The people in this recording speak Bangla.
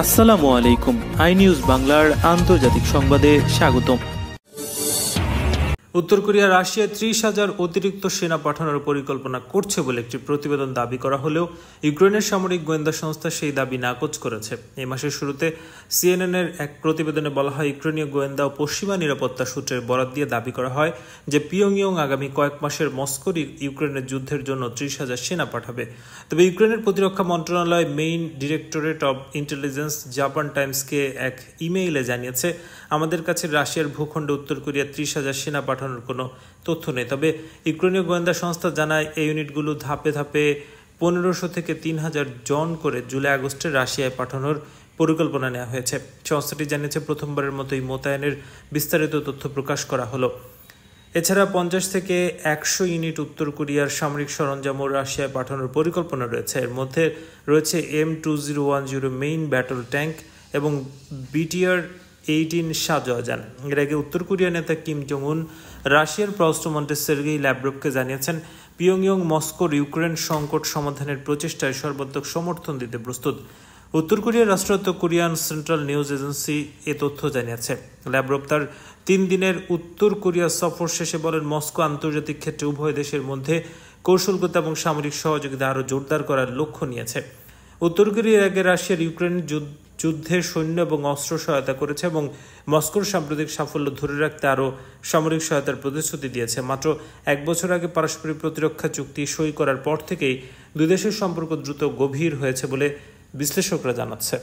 আসসালামু আলাইকুম। আই নিউজ বাংলার আন্তর্জাতিক সংবাদে স্বাগতম। উত্তর কোরিয়া রাশিয়ায় 30,000 অতিরিক্ত সেনা পাঠানোর পরিকল্পনা করছে বলে একটি প্রতিবেদন দাবি করা হলেও ইউক্রেনের সামরিক গোয়েন্দা সংস্থা সেই দাবি নাকচ করেছে। এই মাসের শুরুতে সিএনএনের এক প্রতিবেদনে বলা হয়, ইউক্রেনীয় গোয়েন্দা ও পশ্চিমা নিরাপত্তা সূত্রের বরাত দিয়ে দাবি করা হয় যে পিয়ংইয়ং আগামী কয়েক মাসের মস্কোর ইউক্রেনের যুদ্ধের জন্য 30,000 সেনা পাঠাবে। তবে ইউক্রেনের প্রতিরক্ষা মন্ত্রণালয় main directorate of intelligence Japan টাইমসকে এক ইমেইলে জানিয়েছে, আমাদের কাছে রাশিয়ার ভূখণ্ডে উত্তর কোরিয়া 30,000 সেনা পাঠানোর কোনো তথ্য নেই। তবে ইউক্রেনীয় গোয়েন্দা সংস্থা জানায়, এই ইউনিটগুলো ধাপে ধাপে 1500 থেকে 3000 জন করে জুলাই আগস্টে রাশিয়ায় পাঠানোর পরিকল্পনা নেওয়া হয়েছে। সংস্থাটি জানিয়েছে, প্রথমবারের মতো এই মোতায়েনের বিস্তারিত তথ্য প্রকাশ করা হলো। এছাড়া 50 থেকে 100 ইউনিট উত্তর কোরিয়ার সামরিক সরঞ্জাম ও রাশিয়ায় পাঠানোর পরিকল্পনা রয়েছে। এর মধ্যে রয়েছে M2010 মেইন ব্যাটল ট্যাঙ্ক এবং BTR-18 সাজোয়াজান। এর আগে উত্তর কোরিয়া নেতা কিম জং উন রাশিয়ার পররাষ্ট্রমন্ত্রী সের্গেই ল্যাভরভকে জানিয়েছেন, পিয়ংইয়ং মস্কোর ইউক্রেন সংকট সমাধানের প্রচেষ্টায় সর্বাত্মক সমর্থন দিতে প্রস্তুত। উত্তর কোরিয়ার রাষ্ট্রায়ত্ত কোরিয়ান সেন্ট্রাল নিউজ এজেন্সি এ তথ্য জানিয়েছে। ল্যাভরভ তার 3 দিনের উত্তর কোরিয়া সফর শেষে বলেন, মস্কো আন্তর্জাতিক ক্ষেত্রে উভয় দেশের মধ্যে কৌশলগত এবং সামরিক সহযোগিতা আরও জোরদার করার লক্ষ্য নিয়েছে। উত্তর কোরিয়ার আগে রাশিয়ার ইউক্রেন যুদ্ধে সৈন্য এবং অস্ত্র সহায়তা করেছে এবং মস্কোর সাম্প্রতিক সাফল্য ধরে রাখতে আরও সামরিক সহায়তার প্রতিশ্রুতি দিয়েছে। মাত্র 1 বছর আগে পারস্পরিক প্রতিরক্ষা চুক্তি সই করার পর থেকেই দুই দেশের সম্পর্ক দ্রুত গভীর হয়েছে বলে বিশ্লেষকরা জানাচ্ছে।